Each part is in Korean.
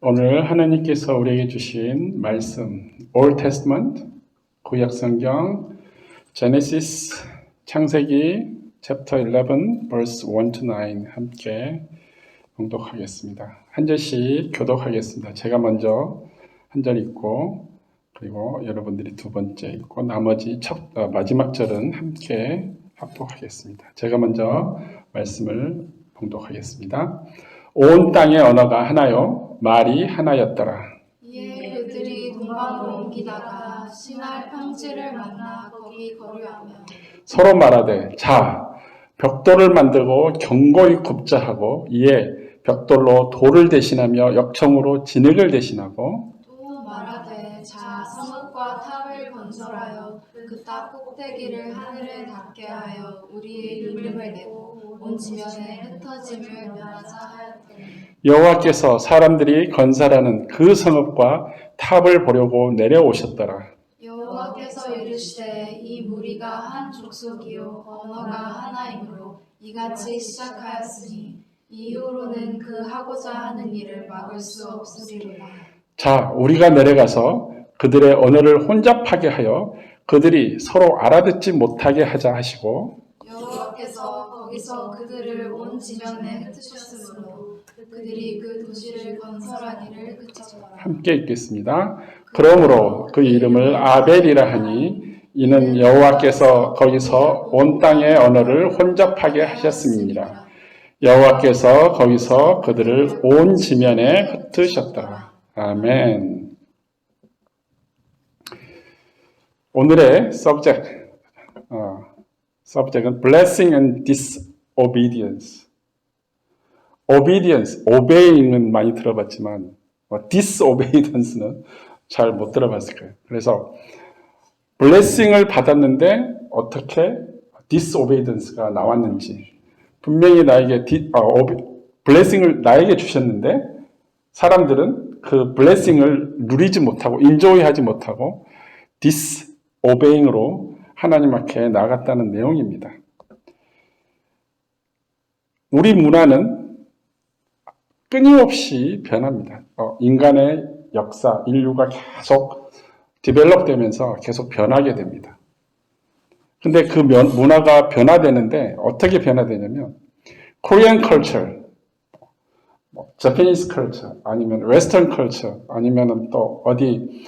오늘 하나님께서 우리에게 주신 말씀, Old Testament, 구약 성경, Genesis, 창세기, chapter 11, verse 1 to 9 함께 봉독하겠습니다. 한 절씩 교독하겠습니다. 제가 먼저 한 절 읽고, 그리고 여러분들이 두 번째 읽고, 나머지 마지막 절은 함께 합독하겠습니다. 제가 먼저 말씀을 봉독하겠습니다. 온 땅의 언어가 하나요, 말이 하나였더라. 이에 그들이 동방으로 옮기다가 시날 평지를 만나 거기 거류하며 서로 말하되, 자, 벽돌을 만들고 견고히 굽자 하고, 이에 벽돌로 돌을 대신하며 역청으로 진흙을 대신하고, 또 말하되 자 성읍과 탑을 건설하여 그 탑 꼭대기를 하늘에 닿게 하여 우리의 이름을 내고 온 지면에 흩어짐을 면하자 하였더니 여호와께서 사람들이 건설하는 그 성읍과 탑을 보려고 내려오셨더라. 여호와께서 이르시되 이 무리가 한 족속이요 언어가 하나이므로 이같이 시작하였으니 이후로는 그 하고자 하는 일을 막을 수 없으리로다. 자, 우리가 내려가서 그들의 언어를 혼잡하게 하여 그들이 서로 알아듣지 못하게 하자 하시고, 여호와께서 거기서 그들을 온 지면에 흩으셨으므로 그들이 그 도시를 건설하기를 그쳤더라. 함께 읽겠습니다. 그러므로 그 이름을 아벨이라 하니 이는 여호와께서 거기서 온 땅의 언어를 혼잡하게 하셨음이니라. 여호와께서 거기서 그들을 온 지면에 흩으셨더라. 아멘. 오늘의 subject은 blessing and disobedience. obedience, obeying은 많이 들어봤지만 disobedience는 잘 못 들어봤을 거예요. 그래서 blessing을 받았는데 어떻게 disobedience가 나왔는지, 분명히 나에게 blessing을 나에게 주셨는데 사람들은 그 blessing을 누리지 못하고 enjoy하지 못하고 disobeying으로 하나님 앞에 나아갔다는 내용입니다. 우리 문화는 끊임없이 변합니다. 인간의 역사, 인류가 계속 디벨롭 되면서 계속 변하게 됩니다. 근데 그 문화가 변화되는데 어떻게 변화되냐면 Korean culture, Japanese culture, 아니면 Western culture, 아니면 또 어디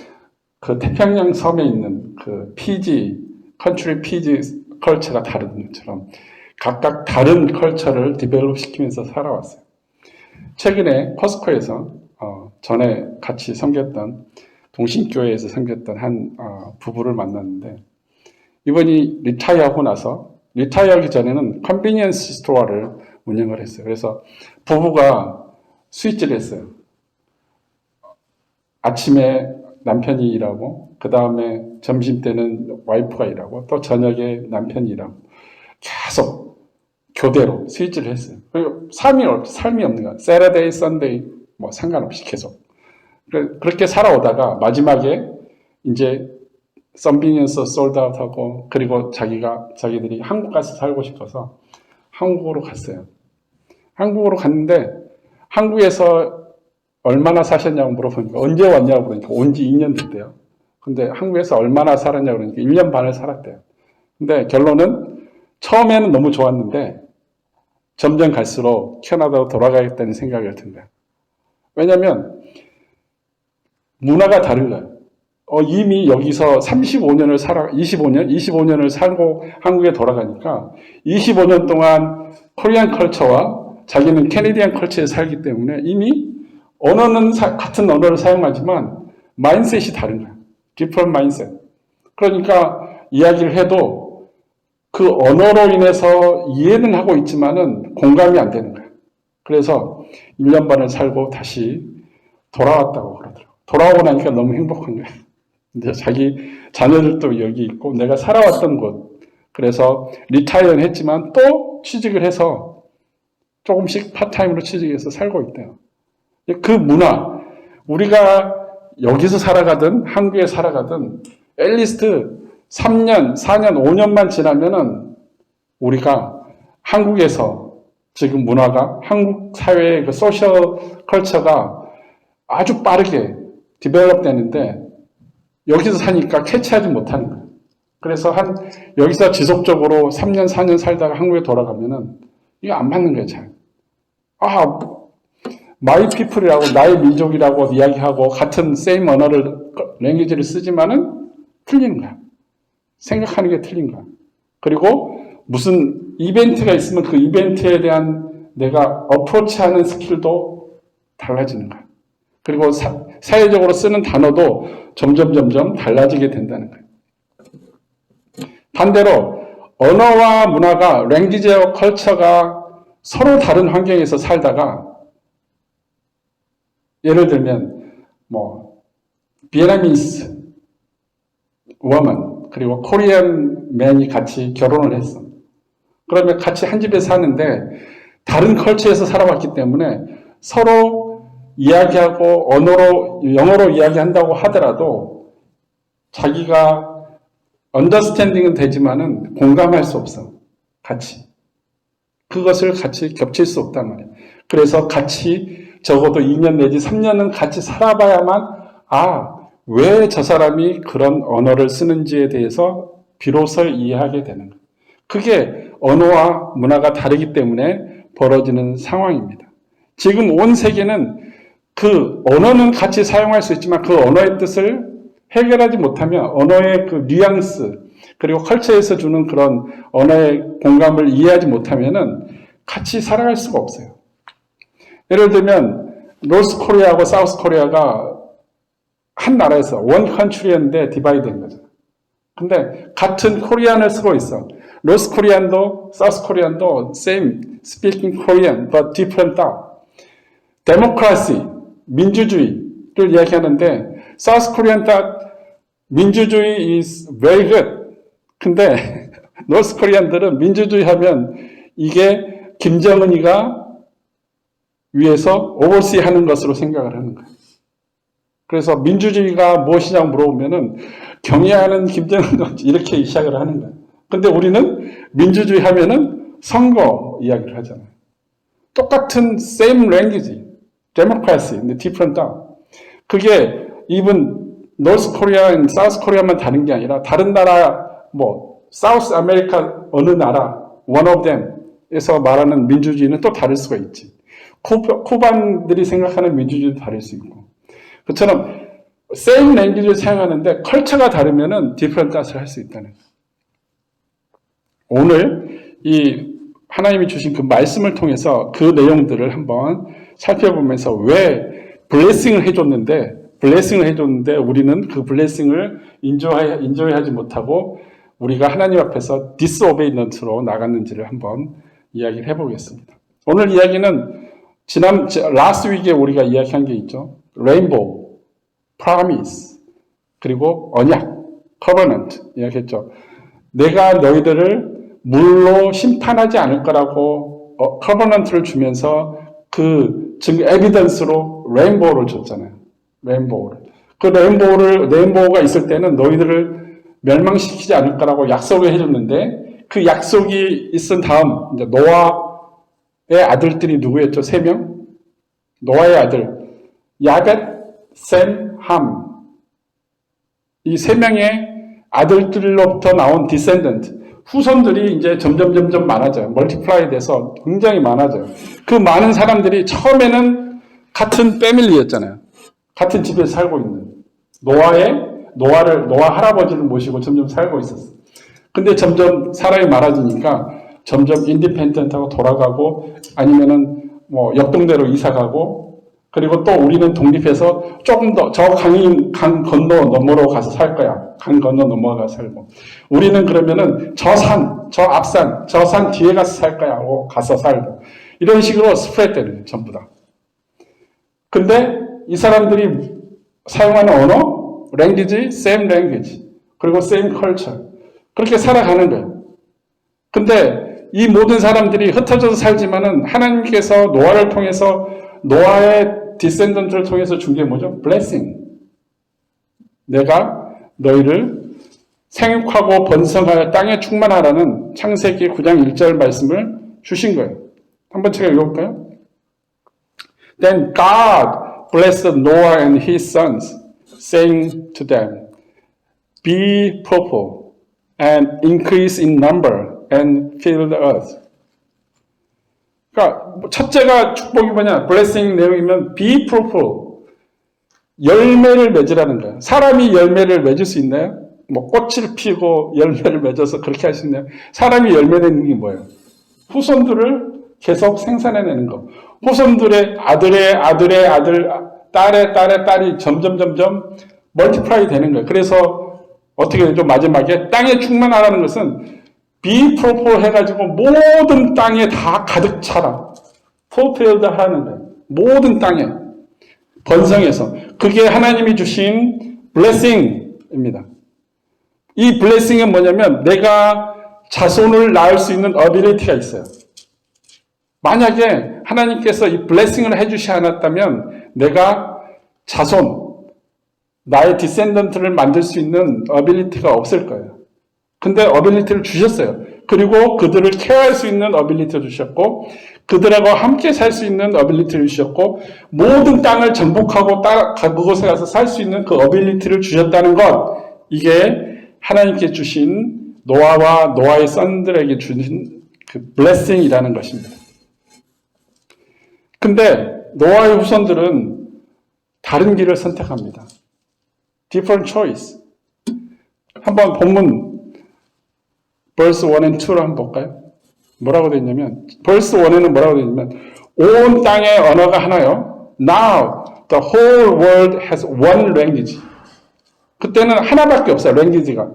그 태평양 섬에 있는 그 country PG 컬처가 다른 것처럼 각각 다른 컬처를 디벨롭 시키면서 살아왔어요. 최근에 커스코에서 전에 같이 섬겼던 동신교회에서 섬겼던 한 부부를 만났는데, 이분이 리타이어하고 나서 리타이어하기 전에는 컨비니언스 스토어를 운영을 했어요. 그래서 부부가 스위치를 했어요. 아침에 남편이 일하고, 그 다음에 점심 때는 와이프가 일하고, 또 저녁에 남편이 일하고, 계속 교대로 스위치를 했어요. 그리고 삶이 없는 거야. Saturday, Sunday, 상관없이 계속. 그렇게 살아오다가 마지막에 이제 컨비니언스 솔드아웃 하고, 그리고 자기들이 한국 가서 살고 싶어서 한국으로 갔어요. 한국으로 갔는데, 한국에서 얼마나 사셨냐고 물어보니까, 언제 왔냐고 그러니까 온 지 2년 됐대요. 근데 한국에서 얼마나 살았냐고 그러니까 1년 반을 살았대요. 근데 결론은 처음에는 너무 좋았는데 점점 갈수록 캐나다로 돌아가겠다는 생각이 든 거예요. 왜냐면 문화가 다른 거예요. 이미 여기서 25년을 살고 한국에 돌아가니까 25년 동안 코리안 컬처와 자기는 캐네디안 컬처에 살기 때문에 이미 언어는 같은 언어를 사용하지만 마인셋이 다른 거야. different mindset. 그러니까 이야기를 해도 그 언어로 인해서 이해는 하고 있지만은 공감이 안 되는 거야. 그래서 1년 반을 살고 다시 돌아왔다고 그러더라고. 돌아오고 나니까 너무 행복한 거야. 근데 자기 자녀들도 여기 있고 내가 살아왔던 곳. 그래서 리타이어는 했지만 또 취직을 해서 조금씩 파트타임으로 취직해서 살고 있대요. 그 문화, 우리가 여기서 살아가든 한국에 살아가든 앨리스트 3년, 4년, 5년만 지나면은 우리가 한국에서 지금 문화가, 한국 사회의 그 소셜 컬처가 아주 빠르게 디벨롭 되는데 여기서 사니까 캐치하지 못하는 거예요. 그래서 여기서 지속적으로 3년, 4년 살다가 한국에 돌아가면은 이게 안 맞는 거예요, 잘. 마이 피플이라고, 나의 민족이라고 이야기하고 같은 세임 언어를, 랭귀지를 쓰지만은 틀리는 거야. 생각하는 게 틀린 거야. 그리고 무슨 이벤트가 있으면 그 이벤트에 대한 내가 어프로치하는 스킬도 달라지는 거야. 그리고 사회적으로 쓰는 단어도 점점 달라지게 된다는 거예요. 반대로 언어와 문화가, 랭귀지와 컬처가 서로 다른 환경에서 살다가 예를 들면 비에나미스 워먼 그리고 코리안 맨이 같이 결혼을 했어. 그러면 같이 한 집에 사는데 다른 컬처에서 살아왔기 때문에 서로 이야기하고 영어로 이야기한다고 하더라도 자기가 언더스탠딩은 되지만은 공감할 수 없어. 그것을 같이 겹칠 수 없단 말이야. 그래서 같이 적어도 2년 내지 3년은 같이 살아봐야만 왜 저 사람이 그런 언어를 쓰는지에 대해서 비로소 이해하게 되는 거예요. 그게 언어와 문화가 다르기 때문에 벌어지는 상황입니다. 지금 온 세계는 그 언어는 같이 사용할 수 있지만 그 언어의 뜻을 해결하지 못하면 언어의 그 뉘앙스 그리고 컬처에서 주는 그런 언어의 공감을 이해하지 못하면은 같이 살아갈 수가 없어요. 예를 들면 노스 코리아하고 사우스 코리아가 한 나라에서 원 컨트리였는데 디바이드 된 거죠. 근데 같은 코리안을 쓰고 있어. 노스 코리안도 사우스 코리안도 same speaking Korean but different thought. 데모크라시, 민주주의를 이야기하는데 사우스 코리안 thought 민주주의 is very good. 근데 노스 코리안들은 민주주의 하면 이게 김정은이가 위에서 오버시 하는 것으로 생각을 하는 거예요. 그래서 민주주의가 무엇이냐고 물어보면은 경애하는 김정은 이렇게 시작을 하는 거예요. 근데 우리는 민주주의 하면은 선거 이야기를 하잖아요. 똑같은 same language, democracy, different thought. 그게 even 노스 코리아, 사우스 코리아만 다른 게 아니라 다른 나라 사우스 아메리카 어느 나라 one of them에서 말하는 민주주의는 또 다를 수가 있지. 쿠반들이 생각하는 민주주의도 다를 수 있고. 그처럼 same language를 사용하는데 컬처가 다르면은 different thought을 할 수 있다는 거예요. 오늘 이 하나님이 주신 그 말씀을 통해서 그 내용들을 한번 살펴보면서 왜 블레싱을 해줬는데 우리는 그 블레싱을 인조하지 못하고 우리가 하나님 앞에서 디스오베이넌트로 나갔는지를 한번 이야기를 해보겠습니다. 오늘 이야기는 라스트 위크에 우리가 이야기한 게 있죠. 레인보우, 프라미스, 그리고 언약, 커버넌트 이야기했죠. 내가 너희들을 물로 심판하지 않을 거라고 커버넌트를 주면서 그 에비던스로 레인보우를 줬잖아요. 레인보우를. 그 레인보우가 있을 때는 너희들을 멸망시키지 않을 거라고 약속을 해줬는데 그 약속이 있은 다음 이제 노아의 아들들이 누구였죠? 3명? 노아의 아들 야벳, 셈, 함. 이 3명의 아들들로부터 나온 디센던트 후손들이 이제 점점 많아져요. 멀티플라이 돼서 굉장히 많아져요. 그 많은 사람들이 처음에는 같은 패밀리였잖아요. 같은 집에서 살고 있는 노아 할아버지를 모시고 점점 살고 있었어. 근데 점점 사람이 많아지니까 점점 인디펜던트하고 돌아가고 아니면은 옆동네로 이사 가고 그리고 또 우리는 독립해서 조금 더 강 건너 넘어로 가서 살 거야. 강 건너 넘어가서 살고. 우리는 그러면은 저 산 뒤에 가서 살 거야 하고 가서 살고. 이런 식으로 스프레드 되는 거예요, 전부 다. 근데 이 사람들이 사용하는 언어, 랭귀지, same language, 그리고 same culture. 그렇게 살아가는 거예요. 근데 이 모든 사람들이 흩어져서 살지만은 하나님께서 노아를 통해서 노아의 디센던트를 통해서 준 게 뭐죠? 블레싱. 내가 너희를 생육하고 번성하여 땅에 충만하라는 창세기 9장 1절 말씀을 주신 거예요. 한번 제가 읽어볼까요? Then God blessed Noah and his sons, saying to them, Be fruitful and increase in number and fill the earth. 그러니까 첫째가 축복이 뭐냐? blessing 내용이면 be fruitful. 열매를 맺으라는 거예요. 사람이 열매를 맺을 수 있나요? 뭐 꽃을 피고 열매를 맺어서 그렇게 할 수 있나요? 사람이 열매 내는 게 뭐예요? 후손들을 계속 생산해내는 거. 후손들의 아들의 아들, 딸의 딸이 점점 멀티플라이 되는 거예요. 그래서 어떻게 되죠? 마지막에 땅에 충만하라는 것은 be fruitful 해가지고 모든 땅에 다 가득 차라. fulfilled 하는 거예요. 모든 땅에 번성해서. 그게 하나님이 주신 blessing입니다. 이 blessing은 뭐냐면 내가 자손을 낳을 수 있는 ability가 있어요. 만약에 하나님께서 이 blessing을 해주시 않았다면 내가 자손, 나의 디센던트를 만들 수 있는 ability가 없을 거예요. 근데 ability를 주셨어요. 그리고 그들을 케어할 수 있는 ability를 주셨고 그들하고 함께 살 수 있는 ability를 주셨고 모든 땅을 정복하고 그곳에 가서 살 수 있는 그 ability를 주셨다는 것, 이게 하나님께 주신 노아와 노아의 선들에게 주신 그 blessing이라는 것입니다. 근데 노아의 후손들은 다른 길을 선택합니다. different choice. 한번 본문 verse 1 and 2로 한번 볼까요? 뭐라고 되어 있냐면 verse 1에는 뭐라고 되어 있냐면 온 땅의 언어가 하나요. Now the whole world has one language. 그때는 하나밖에 없어요. language가.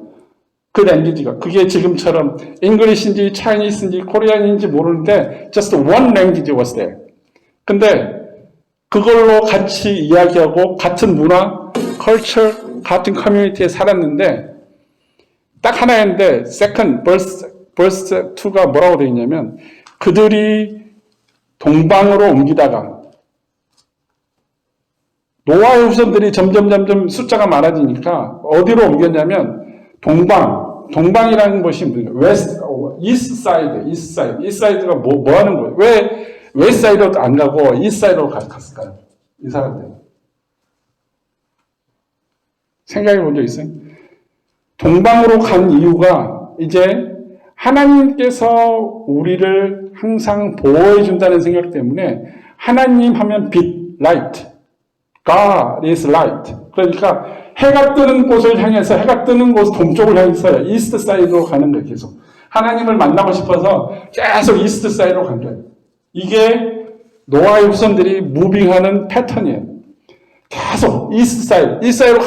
그 language가. 그게 지금처럼 English인지 Chinese인지 Korean인지 모르는데 just one language was there. 근데 그걸로 같이 이야기하고 같은 문화, culture, 같은 커뮤니티에 살았는데 딱 하나였는데 second verse 2가 뭐라고 되어 있냐면 그들이 동방으로 옮기다가 노아의 후손들이 점점 숫자가 많아지니까 어디로 옮겼냐면 동방이라는 것이 이스트 사이드가 뭐 하는 거예요? 왜 웨스트 사이드로 안 가고 이스트 사이드로 갔을까요? 이 사람들 생각해 본 적 있어요? 동방으로 간 이유가 이제 하나님께서 우리를 항상 보호해 준다는 생각 때문에 하나님 하면 빛, light. God is light. 그러니까 해가 뜨는 곳을 향해서 해가 뜨는 곳 동쪽을 향해서 이스트 사이드로 가는 거예요. 계속. 하나님을 만나고 싶어서 계속 이스트 사이드로 간 거예요. 이게 노아의 후손들이 무빙하는 패턴이에요. 계속 이스트 사이드로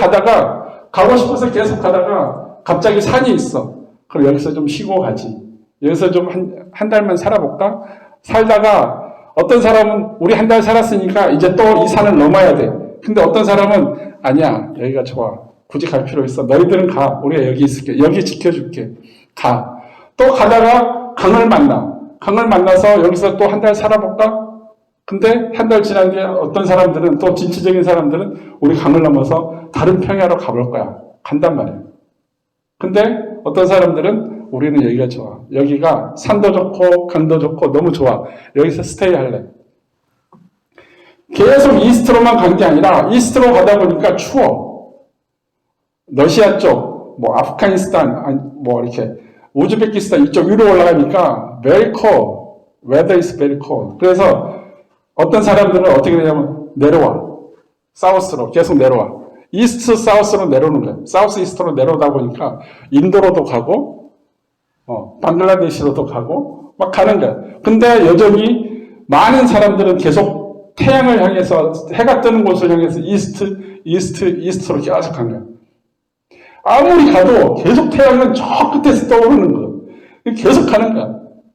가고 싶어서 계속 가다가 갑자기 산이 있어. 그럼 여기서 좀 쉬고 가지. 여기서 좀 한 달만 살아볼까? 살다가 어떤 사람은 우리 한 달 살았으니까 이제 또 이 산을 넘어야 돼. 근데 어떤 사람은 아니야. 여기가 좋아. 굳이 갈 필요 있어. 너희들은 가. 우리가 여기 있을게. 여기 지켜줄게. 가. 또 가다가 강을 만나서 여기서 또 한 달 살아볼까? 근데 한 달 지난 뒤에 어떤 사람들은 또 진취적인 사람들은 우리 강을 넘어서 다른 평야로 가볼 거야. 간단 말이에요. 근데 어떤 사람들은 우리는 여기가 좋아. 여기가 산도 좋고 강도 좋고 너무 좋아. 여기서 스테이 할래. 계속 이스트로만 간 게 아니라 이스트로 가다 보니까 추워. 러시아 쪽, 뭐 아프가니스탄, 뭐 이렇게 우즈베키스탄 이쪽 위로 올라가니까 very cold. Weather is very cold. 그래서 어떤 사람들은 어떻게 되냐면 내려와. 사우스로 계속 내려와. 이스트 사우스로 내려오는 거예요. 사우스 이스트로 내려오다 보니까 인도로도 가고 방글라데시로도 가고 막 가는 거예요. 근데 여전히 많은 사람들은 계속 태양을 향해서 해가 뜨는 곳을 향해서 이스트로 계속 간 거예요. 아무리 가도 계속 태양은 저 끝에서 떠오르는 거예요. 계속 가는 거야.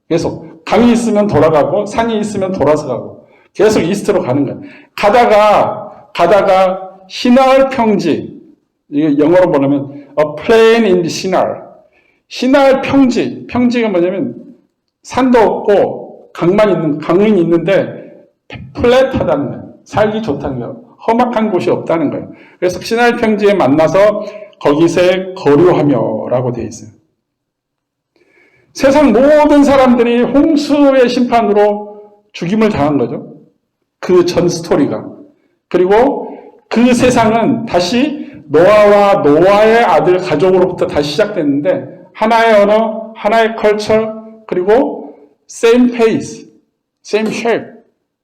계속 강이 있으면 돌아가고 산이 있으면 돌아서 가고 계속 이스트로 가는 거야. 가다가 시날 평지, 이게 영어로 보면 a plain in 시날. 시날 평지가 뭐냐면 산도 없고 강은 있는데 플랫하다는 거예요. 살기 좋다는 거예요. 험악한 곳이 없다는 거예요. 그래서 시날 평지에 만나서 거기서 거류하며라고 되어 있어요. 세상 모든 사람들이 홍수의 심판으로 죽임을 당한 거죠. 그 전 스토리가. 그리고 그 세상은 다시 노아와 노아의 아들 가족으로부터 다시 시작됐는데 하나의 언어, 하나의 컬처, 그리고 same pace, same shape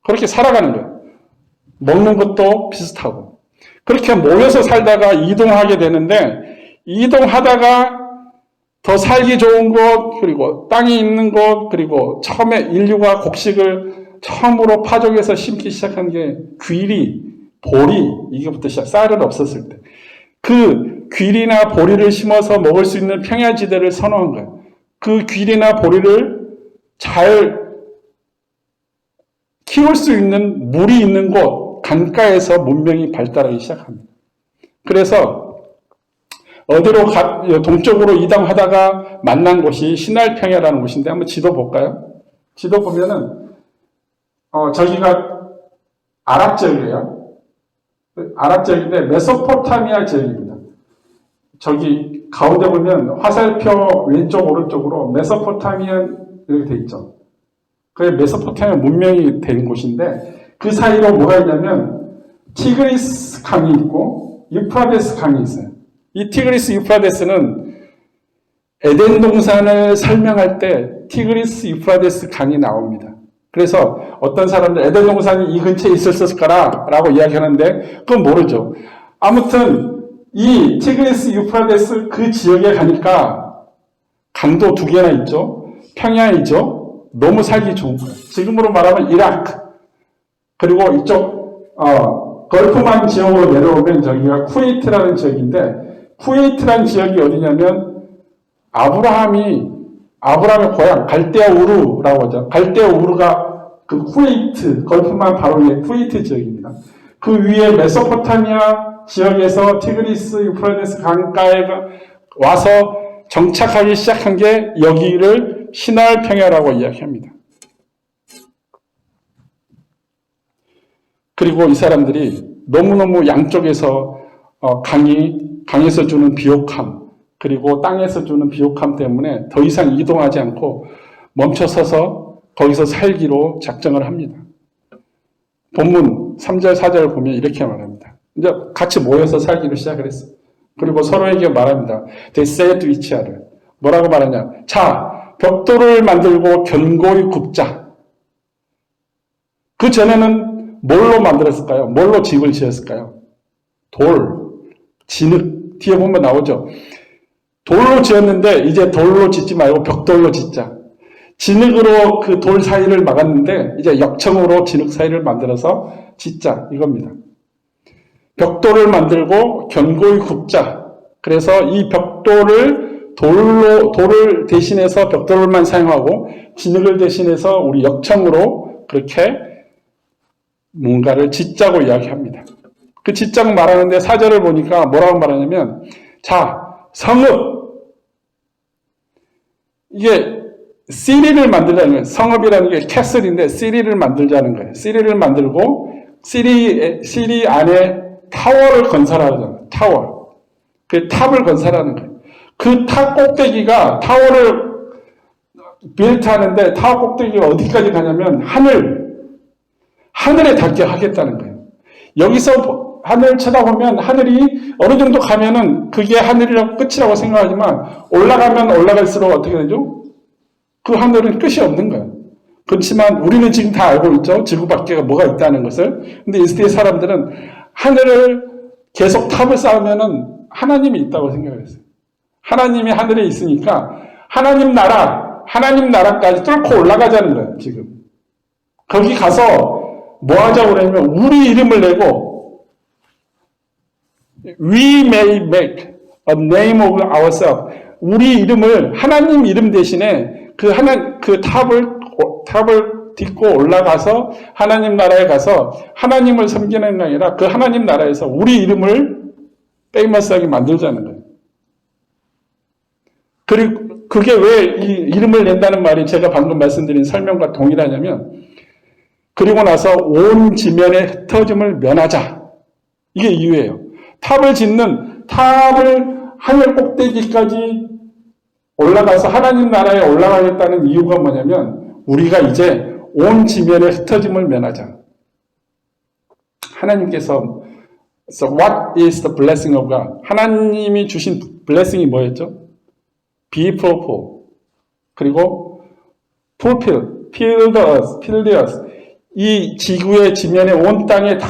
그렇게 살아가는 거예요. 먹는 것도 비슷하고 그렇게 모여서 살다가 이동하게 되는데 이동하다가 더 살기 좋은 곳, 그리고 땅이 있는 곳, 그리고 처음에 인류가 곡식을 처음으로 파종해서 심기 시작한 게 귀리, 보리, 이게부터 시작, 쌀은 없었을 때. 그 귀리나 보리를 심어서 먹을 수 있는 평야지대를 선호한 거예요. 그 귀리나 보리를 잘 키울 수 있는 물이 있는 곳, 강가에서 문명이 발달하기 시작합니다. 그래서 어디로 동쪽으로 이동하다가 만난 곳이 시날평야라는 곳인데 한번 지도 볼까요? 지도 보면은 저기가 아랍 지역이에요. 아랍 지역인데 메소포타미아 지역입니다. 저기 가운데 보면 화살표 왼쪽 오른쪽으로 메소포타미아 이렇게 돼 있죠. 그게 메소포타미아 문명이 된 곳인데 그 사이로 뭐가 있냐면 티그리스 강이 있고 유프라데스 강이 있어요. 이 티그리스 유프라데스는 에덴 동산을 설명할 때 티그리스 유프라데스 강이 나옵니다. 그래서 어떤 사람들 에덴 동산이 이 근처에 있었을까라고 이야기하는데 그건 모르죠. 아무튼 이 티그리스 유프라데스 그 지역에 가니까 강도 두 개나 있죠. 평야이죠. 너무 살기 좋은 거예요. 지금으로 말하면 이라크 그리고 이쪽 걸프만 지역으로 내려오면 저기가 쿠웨이트라는 지역인데 쿠웨이트라는 지역이 어디냐면 아브라함의 고향 갈대아 우르라고 하죠. 갈대아 우르가 그 쿠웨이트 걸프만 바로 위에 쿠웨이트 지역입니다. 그 위에 메소포타미아 지역에서 티그리스 유프라데스 강가에 와서 정착하기 시작한 게 여기를 시날 평야라고 이야기합니다. 그리고 이 사람들이 너무너무 양쪽에서 강에서 주는 비옥함, 그리고 땅에서 주는 비옥함 때문에 더 이상 이동하지 않고 멈춰서서 거기서 살기로 작정을 합니다. 본문 3절, 4절을 보면 이렇게 말합니다. 이제 같이 모여서 살기로 시작을 했어요. 그리고 서로에게 말합니다. They said to each other. 뭐라고 말하냐. 자, 벽돌을 만들고 견고히 굽자. 그 전에는 뭘로 만들었을까요? 뭘로 집을 지었을까요? 돌, 진흙. 뒤에 보면 나오죠. 돌로 지었는데 이제 돌로 짓지 말고 벽돌로 짓자. 진흙으로 그 돌 사이를 막았는데 이제 역청으로 진흙 사이를 만들어서 짓자. 이겁니다. 벽돌을 만들고 견고히 굽자. 그래서 이 벽돌을 돌을 대신해서 벽돌만 사용하고 진흙을 대신해서 우리 역청으로 그렇게 뭔가를 짓자고 이야기합니다. 그 짓자고 말하는데 4절을 보니까 뭐라고 말하냐면 자, 성읍 이게 시리를 만들자는 거예요. 성읍이라는 게 캐슬인데 시리를 만들자는 거예요. 시리를 만들고 시리 안에 타워를 건설하잖아요. 타워. 그 탑을 건설하는 거예요. 그 탑 꼭대기가 타워를 빌트 하는데 타워 꼭대기가 어디까지 가냐면 하늘에 닿게 하겠다는 거예요. 여기서 하늘을 쳐다보면 하늘이 어느 정도 가면은 그게 하늘이라고 끝이라고 생각하지만 올라가면 올라갈수록 어떻게 되죠? 그 하늘은 끝이 없는 거예요. 그렇지만 우리는 지금 다 알고 있죠. 지구 밖에 뭐가 있다는 것을. 근데 이 시대의 사람들은 하늘을 계속 탑을 쌓으면은 하나님이 있다고 생각을 했어요. 하나님이 하늘에 있으니까 하나님 나라까지 뚫고 올라가자는 거예요, 지금. 거기 가서 뭐 하자고 그러냐면 우리 이름을 내고 We may make a name of ourselves. 우리 이름을 하나님 이름 대신에 그 탑을 딛고 올라가서 하나님 나라에 가서 하나님을 섬기는 게 아니라 그 하나님 나라에서 우리 이름을 페이머스하게 만들자는 거예요. 그리고 그게 왜 이 이름을 낸다는 말이 제가 방금 말씀드린 설명과 동일하냐면 그리고 나서 온 지면의 흩어짐을 면하자. 이게 이유예요. 탑을 하늘 꼭대기까지 올라가서 하나님 나라에 올라가겠다는 이유가 뭐냐면 우리가 이제 온 지면의 흩어짐을 면하자. 하나님께서 So what is the blessing of God? 하나님이 주신 blessing이 뭐였죠? Be fruitful. 그리고 fulfill, fill the earth, fill the earth. 이 지구의 지면에 온 땅에 다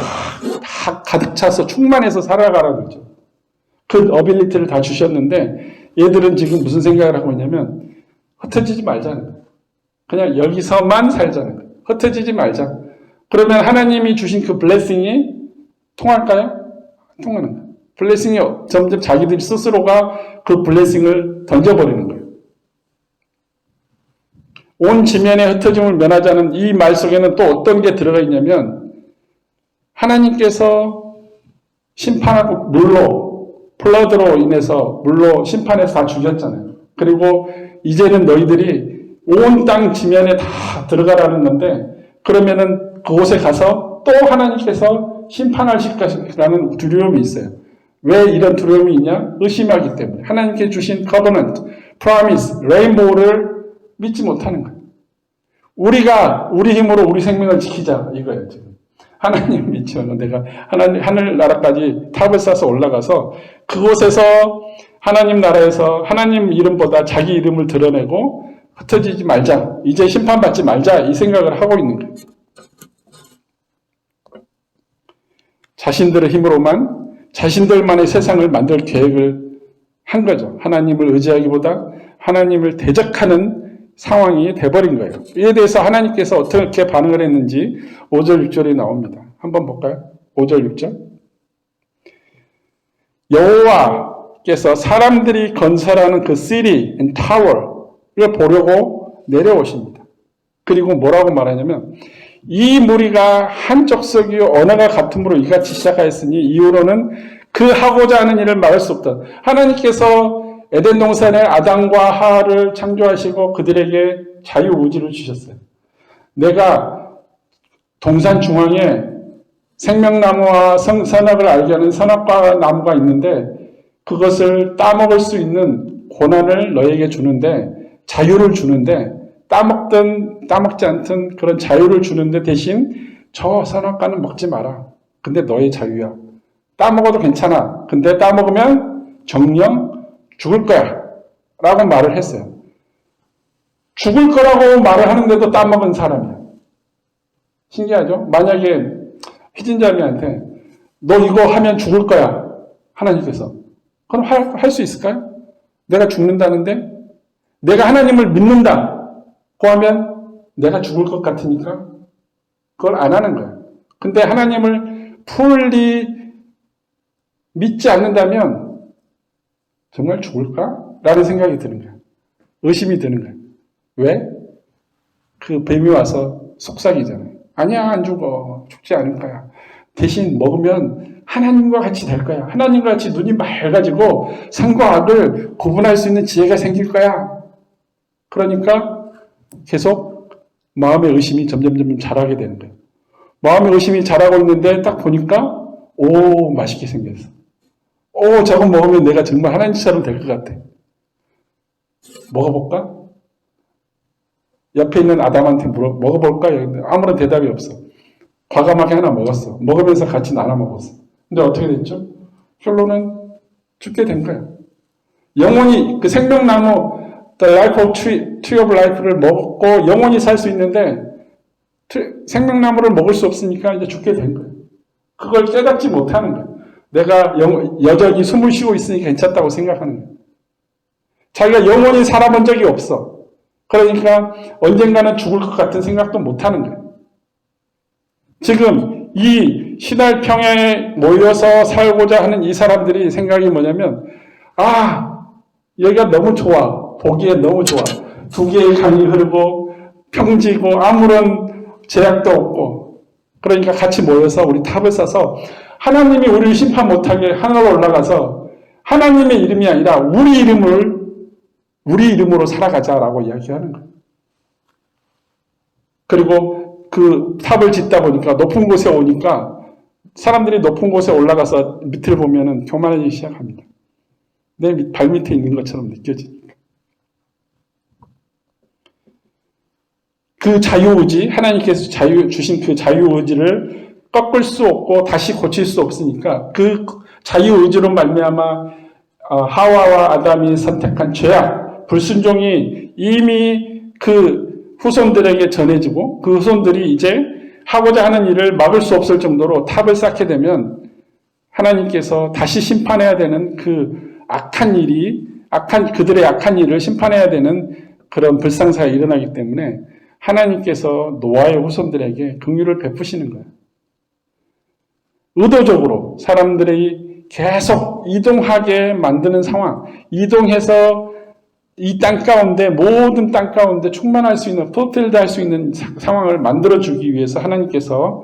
가득 차서 충만해서 살아가라는 거죠. 그 어빌리티를 다 주셨는데 얘들은 지금 무슨 생각을 하고 있냐면 흩어지지 말자는 거예요. 그냥 여기서만 살자는 거예요. 흩어지지 말자. 그러면 하나님이 주신 그 블레싱이 통할까요? 안 통하는 거예요. 블레싱이 점점 자기들 스스로가 그 블레싱을 던져버리는 거예요. 온 지면의 흩어짐을 면하자는 이 말 속에는 또 어떤 게 들어가 있냐면 하나님께서 심판하고 물로 플러드로 인해서 물로 심판해서 다 죽였잖아요. 그리고 이제는 너희들이 온 땅 지면에 다 들어가라는 건데 그러면은 그곳에 가서 또 하나님께서 심판하실 것이라는 두려움이 있어요. 왜 이런 두려움이 있냐? 의심하기 때문에. 하나님께 주신 covenant, promise, 레인보우를 믿지 못하는 거예요. 우리가 우리 힘으로 우리 생명을 지키자 이거예요 지금. 하나님 믿지 않는 내가 하늘나라까지 탑을 쌓아서 올라가서 그곳에서 하나님 나라에서 하나님 이름보다 자기 이름을 드러내고 흩어지지 말자. 이제 심판받지 말자. 이 생각을 하고 있는 거예요. 자신들의 힘으로만 자신들만의 세상을 만들 계획을 한 거죠. 하나님을 의지하기보다 하나님을 대적하는 상황이 돼버린 거예요. 이에 대해서 하나님께서 어떻게 반응을 했는지 5절 6절에 나옵니다. 한번 볼까요? 5절 6절. 여호와께서 사람들이 건설하는 그 city and tower를 보려고 내려오십니다. 그리고 뭐라고 말하냐면 이 무리가 한 족속이요 언어가 같음으로 이같이 시작하였으니 이후로는 그 하고자 하는 일을 막을 수 없다. 하나님께서 에덴 동산에 아담과 하와를 창조하시고 그들에게 자유의지를 주셨어요. 내가 동산 중앙에 생명나무와 선악을 알게 하는 선악과 나무가 있는데 그것을 따먹을 수 있는 권한을 너에게 주는데 자유를 주는데 따먹든 따먹지 않든 그런 자유를 주는데 대신 저 선악과는 먹지 마라. 근데 너의 자유야. 따먹어도 괜찮아. 근데 따먹으면 정령 죽을 거야. 라고 말을 했어요. 죽을 거라고 말을 하는데도 따먹은 사람이야. 신기하죠? 만약에 희진자매한테 너 이거 하면 죽을 거야. 하나님께서. 그럼 할 수 있을까요? 내가 죽는다는데? 내가 하나님을 믿는다. 고 하면 내가 죽을 것 같으니까 그걸 안 하는 거야. 근데 하나님을 풀리 믿지 않는다면 정말 죽을까? 라는 생각이 드는 거야. 의심이 드는 거야. 왜? 그 뱀이 와서 속삭이잖아요. 아니야, 안 죽어. 죽지 않을 거야. 대신 먹으면 하나님과 같이 될 거야. 하나님과 같이 눈이 맑아지고 선과 악을 구분할 수 있는 지혜가 생길 거야. 그러니까 계속 마음의 의심이 점점 자라게 되는 거예요. 마음의 의심이 자라고 있는데 딱 보니까 오, 맛있게 생겼어. 오, 저거 먹으면 내가 정말 하나님처럼 될 것 같아. 먹어볼까? 옆에 있는 아담한테 먹어볼까? 아무런 대답이 없어. 과감하게 하나 먹었어. 먹으면서 같이 나눠 먹었어. 근데 어떻게 됐죠? 결론은 죽게 된 거야. 영원히 그 생명나무 The Life of Tree of Life를 먹고 영원히 살 수 있는데 생명나무를 먹을 수 없으니까 이제 죽게 된 거예요. 그걸 깨닫지 못하는 거예요. 내가 여전히 숨을 쉬고 있으니 괜찮다고 생각하는 거예요. 자기가 영원히 살아본 적이 없어. 그러니까 언젠가는 죽을 것 같은 생각도 못하는 거예요. 지금 이 신할평에 모여서 살고자 하는 이 사람들이 생각이 뭐냐면 여기가 너무 좋아. 보기에 너무 좋아. 두 개의 강이 흐르고 평지고 아무런 제약도 없고 그러니까 같이 모여서 우리 탑을 쌓아서 하나님이 우리를 심판 못하게 하늘로 올라가서 하나님의 이름이 아니라 우리 이름으로 살아가자라고 이야기하는 거예요. 그리고 그 탑을 짓다 보니까 높은 곳에 오니까 사람들이 높은 곳에 올라가서 밑을 보면은 교만해지기 시작합니다. 내 발밑에 있는 것처럼 느껴지니까. 그 자유의지, 하나님께서 주신 그 자유의지를 꺾을 수 없고 다시 고칠 수 없으니까 그 자유의지로 말미암아 하와와 아담이 선택한 죄악, 불순종이 이미 그 후손들에게 전해지고 그 후손들이 이제 하고자 하는 일을 막을 수 없을 정도로 탑을 쌓게 되면 하나님께서 다시 심판해야 되는 그 그들의 악한 일을 심판해야 되는 그런 불상사가 일어나기 때문에 하나님께서 노아의 후손들에게 긍휼을 베푸시는 거예요. 의도적으로 사람들이 계속 이동하게 만드는 상황, 이동해서 이 땅 가운데, 모든 땅 가운데 충만할 수 있는, fulfilled 할 수 있는 상황을 만들어주기 위해서 하나님께서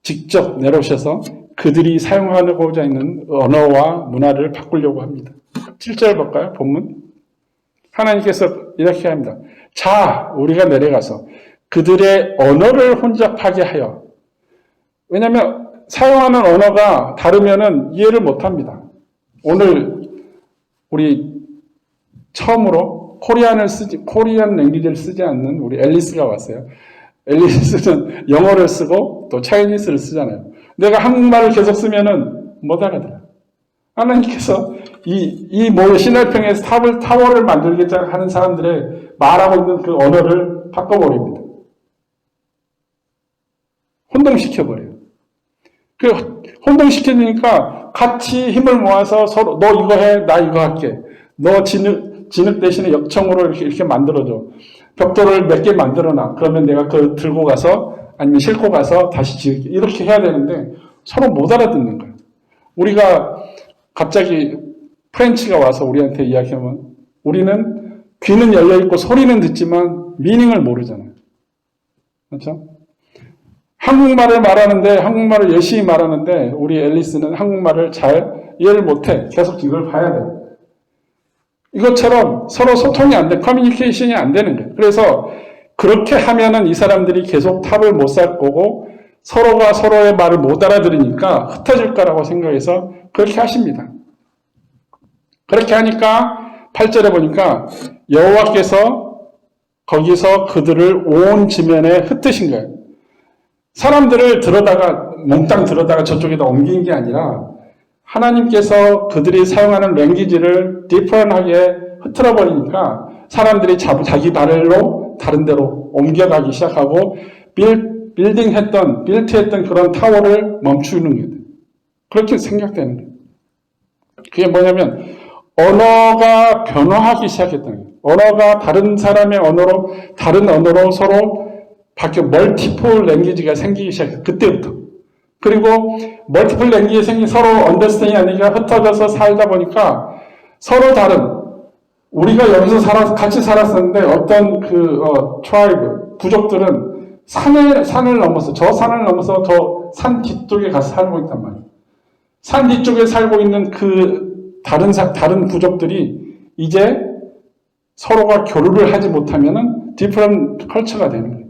직접 내려오셔서 그들이 사용하고자 있는 언어와 문화를 바꾸려고 합니다. 7절 볼까요? 본문. 하나님께서 이렇게 합니다. 자, 우리가 내려가서 그들의 언어를 혼잡하게 하여. 왜냐하면 사용하는 언어가 다르면은 이해를 못합니다. 오늘 우리 처음으로 코리안 랭귀지를 쓰지 않는 우리 앨리스가 왔어요. 앨리스는 영어를 쓰고 또 차이니스를 쓰잖아요. 내가 한국말을 계속 쓰면은 못 알아들어요. 하나님께서 이 신할평에서 타워를 만들겠다고 하는 사람들의 말하고 있는 그 언어를 바꿔버립니다. 혼동시켜버려요. 혼동시키니까 같이 힘을 모아서 서로 너 이거 해, 나 이거 할게. 너 진흙 대신에 역청으로 이렇게 만들어줘. 벽돌을 몇 개 만들어놔. 그러면 내가 그걸 들고 가서 아니면 싣고 가서 다시 지을게. 이렇게 해야 되는데 서로 못 알아듣는 거예요. 우리가 갑자기 프렌치가 와서 우리한테 이야기하면 우리는 귀는 열려있고 소리는 듣지만 미닝을 모르잖아요. 그렇죠? 한국말을 열심히 말하는데 우리 앨리스는 한국말을 잘 이해를 못해. 계속 이걸 봐야 돼요. 이것처럼 서로 소통이 안 돼, 커뮤니케이션이 안 되는 거예요. 그래서 그렇게 하면은 이 사람들이 계속 탑을 못 쌓을 거고 서로가 서로의 말을 못 알아들으니까 흩어질 거라고 생각해서 그렇게 하십니다. 그렇게 하니까 8절에 보니까 여호와께서 거기서 그들을 온 지면에 흩으신 거예요. 사람들을 몽땅 들어다가 저쪽에다 옮긴 게 아니라 하나님께서 그들이 사용하는 랭귀지를 디퍼런하게 흐트러 버리니까 사람들이 자기 발로 다른 데로 옮겨가기 시작하고 빌트했던 그런 타워를 멈추는 거예요. 그렇게 생각되는 거예요. 그게 뭐냐면 언어가 변화하기 시작했다는 거예요. 언어가 다른 사람의 언어로 다른 언어로 서로 바뀌어 멀티플 랭귀지가 생기기 시작해요. 그때부터. 그리고 멀티플 랭귀지가 생긴 서로 언더스탠딩이 아니라 흩어져서 살다 보니까 서로 다른 우리가 여기서 같이 살았었는데 어떤 트라이브 부족들은 산을 넘어서 저 산을 넘어서 저 산 뒤쪽에 가서 살고 있단 말이에요. 산 뒤쪽에 살고 있는 그 다른 부족들이 이제 서로가 교류를 하지 못하면은 디퍼런트 컬처가 되는 거예요.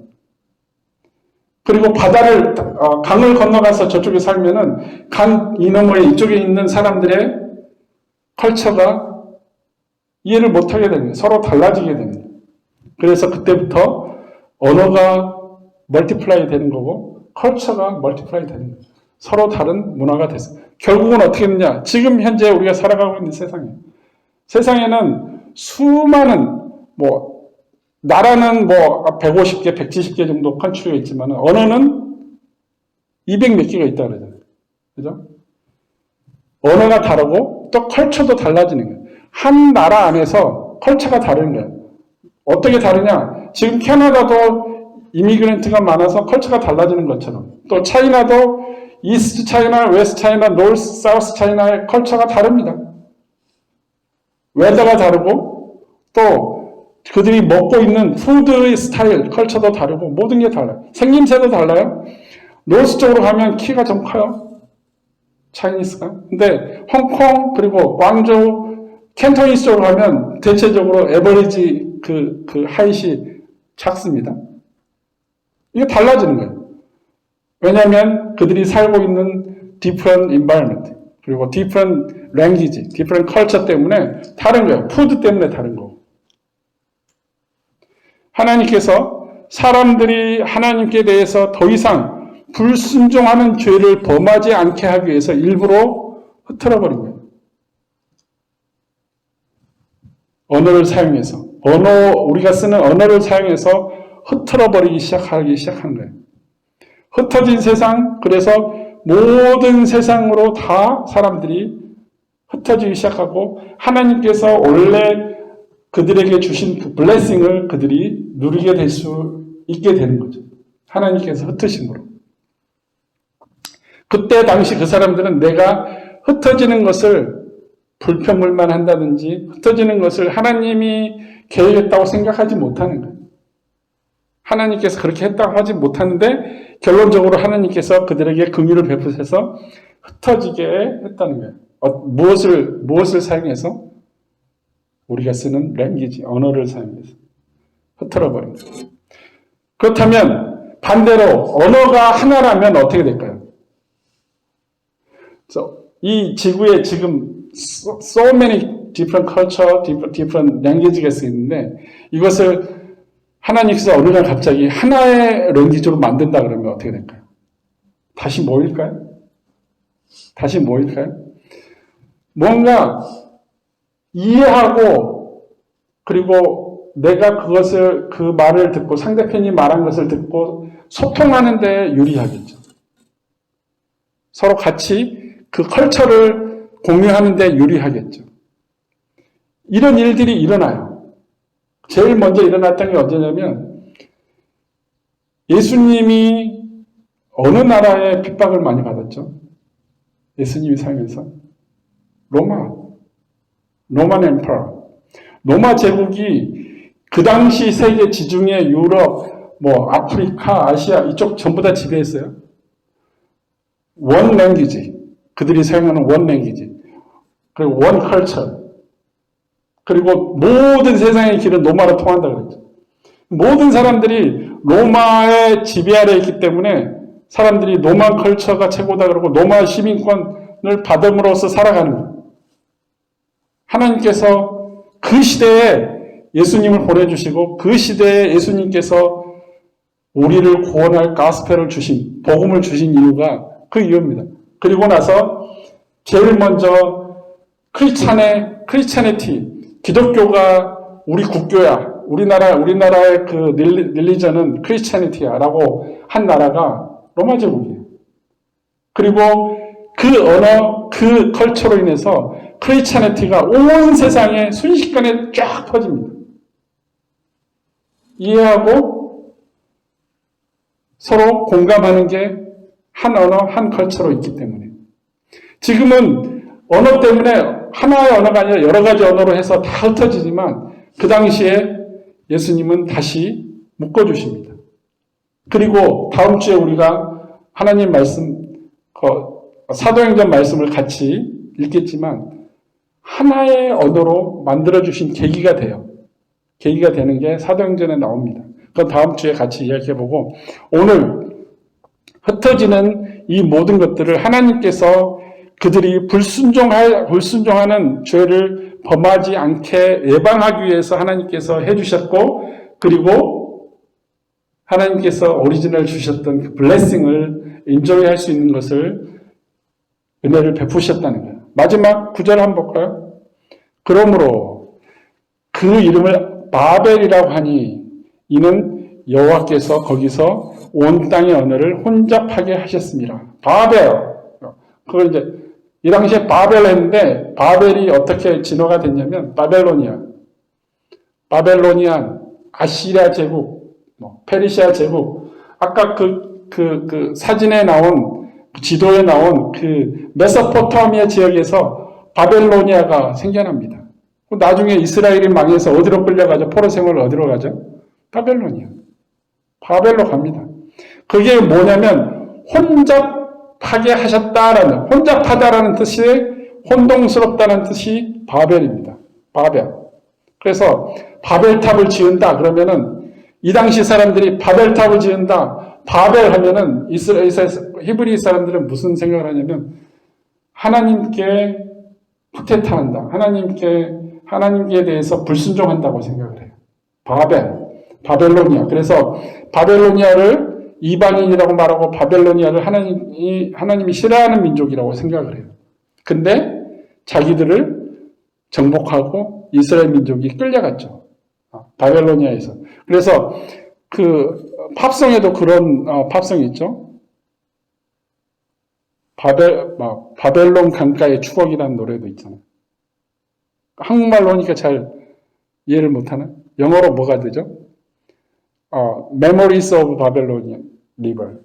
그리고 강을 건너가서 저쪽에 살면은 강 이 너머에 이쪽에 있는 사람들의 컬처가 이해를 못하게 되는 거예요. 서로 달라지게 되는 거예요. 그래서 그때부터 언어가 멀티플라이 되는 거고 컬처가 멀티플라이 되는 거예요. 서로 다른 문화가 됐어요. 결국은 어떻게 되느냐? 지금 현재 우리가 살아가고 있는 세상에는 수많은 나라는 150개, 170개 정도 컨트리가 있지만 언어는 200 몇 개가 있다 그러잖아요. 그죠? 언어가 다르고 또 컬처도 달라지는 거예요. 한 나라 안에서 컬처가 다른 거예요. 어떻게 다르냐? 지금 캐나다도 이미그런트가 많아서 컬처가 달라지는 것처럼 또 차이나도 이스트 차이나, 웨스트 차이나, 노스, 사우스 차이나의 컬처가 다릅니다. 웨더가 다르고 또 그들이 먹고 있는 푸드의 스타일, 컬처도 다르고 모든 게 달라요. 생김새도 달라요. 노스 쪽으로 가면 키가 좀 커요. 차이니스가. 근데 홍콩 그리고 광저우, 캔토니스 쪽으로 가면 대체적으로 에버리지 그 하이시 작습니다. 이게 달라지는 거예요. 왜냐하면 그들이 살고 있는 different environment 그리고 different language, different culture 때문에 다른 거예요. 푸드 때문에 다른 거고. 하나님께서 사람들이 하나님께 대해서 더 이상 불순종하는 죄를 범하지 않게 하기 위해서 일부러 흐트러버린 거예요. 언어를 사용해서. 우리가 쓰는 언어를 사용해서 흐트러버리기 시작한 거예요. 흩어진 세상, 그래서 모든 세상으로 다 사람들이 흩어지기 시작하고 하나님께서 원래 그들에게 주신 그 블레싱을 그들이 누리게 될 수 있게 되는 거죠. 하나님께서 흩으심으로. 그때 당시 그 사람들은 내가 흩어지는 것을 불평불만 한다든지 흩어지는 것을 하나님이 계획했다고 생각하지 못하는 거예요. 하나님께서 그렇게 했다고 하지 못하는데 결론적으로 하나님께서 그들에게 긍휼을 베푸셔서 흩어지게 했다는 거예요. 무엇을 사용해서? 우리가 쓰는 랭귀지, 언어를 사용해서 흐트러버린 거예요. 그렇다면 반대로 언어가 하나라면 어떻게 될까요? 이 지구에 지금 so many different culture, different language가 있는데 이것을 하나님께서 어느 날 갑자기 하나의 랭귀지로 만든다 그러면 어떻게 될까요? 다시 모일까요? 뭔가 이해하고 그리고 내가 그 말을 듣고 상대편이 말한 것을 듣고 소통하는 데 유리하겠죠. 서로 같이 그 컬처를 공유하는 데 유리하겠죠. 이런 일들이 일어나요. 제일 먼저 일어났던 게 언제냐면 예수님이 어느 나라에 핍박을 많이 받았죠? 예수님이 살면서 로만 엠퍼러. 로마 제국이 그 당시 세계 지중해, 유럽, 아프리카, 아시아 이쪽 전부 다 지배했어요. 원 랭귀지. 그들이 사용하는 원 랭귀지. 그리고 원 컬처. 그리고 모든 세상의 길은 로마로 통한다 그랬죠. 모든 사람들이 로마의 지배 아래에 있기 때문에 사람들이 로마 컬처가 최고다 그러고 로마 시민권을 받음으로써 살아가는 거예요. 하나님께서 그 시대에 예수님을 보내주시고 그 시대에 예수님께서 우리를 구원할 가스펠을 주신, 복음을 주신 이유가 그 이유입니다. 그리고 나서 제일 먼저 크리스찬이티, 기독교가 우리 국교야. 우리나라의 그 릴리전은 크리스찬이티야 라고 한 나라가 로마 제국이에요. 그리고 그 언어, 그 컬처로 인해서 크리스찬이티가 온 세상에 순식간에 쫙 퍼집니다. 이해하고 서로 공감하는 게 한 언어, 한 컬처로 있기 때문에. 지금은 언어 때문에 하나의 언어가 아니라 여러 가지 언어로 해서 다 흩어지지만 그 당시에 예수님은 다시 묶어주십니다. 그리고 다음 주에 우리가 하나님 말씀, 사도행전 말씀을 같이 읽겠지만 하나의 언어로 만들어주신 계기가 돼요. 계기가 되는 게 사도행전에 나옵니다. 그건 다음 주에 같이 이야기해보고 오늘 흩어지는 이 모든 것들을 하나님께서 그들이 불순종하는 죄를 범하지 않게 예방하기 위해서 하나님께서 해주셨고 그리고 하나님께서 오리지널 주셨던 그 블레싱을 인조할 수 있는 것을 은혜를 베푸셨다는 거예요. 마지막 9절 한번 볼까요? 그러므로 그 이름을 바벨이라고 하니 이는 여호와께서 거기서 온 땅의 언어를 혼잡하게 하셨습니다. 바벨. 그걸 이제 이 당시에 바벨 했는데 바벨이 어떻게 진화가 됐냐면 바벨로니안, 아시리아 제국, 페르시아 제국. 아까 그 사진에 나온 지도에 나온 그 메소포타미아 지역에서 바벨로니아가 생겨납니다. 나중에 이스라엘이 망해서 어디로 끌려가죠? 포로 생활을 어디로 가죠? 바벨로 갑니다. 그게 뭐냐면 혼잡하게 하셨다라는, 혼잡하다라는 뜻이 혼동스럽다는 뜻이 바벨입니다. 바벨. 그래서 바벨탑을 지은다 그러면은 이 당시 사람들이 바벨탑을 지은다. 바벨 하면은 히브리 사람들은 무슨 생각을 하냐면 하나님께 쿠데타한다. 하나님께 대해서 불순종한다고 생각을 해요. 바벨로니아. 그래서 바벨로니아를 이방인이라고 말하고 바벨로니아를 하나님이 싫어하는 민족이라고 생각을 해요. 근데 자기들을 정복하고 이스라엘 민족이 끌려갔죠. 바벨로니아에서. 그래서 그 팝송에도 그런 팝송이 있죠. 바벨론 강가의 추억이라는 노래도 있잖아요. 한국말로 하니까 잘 이해를 못하나? 영어로 뭐가 되죠? Memories of Babylonian River.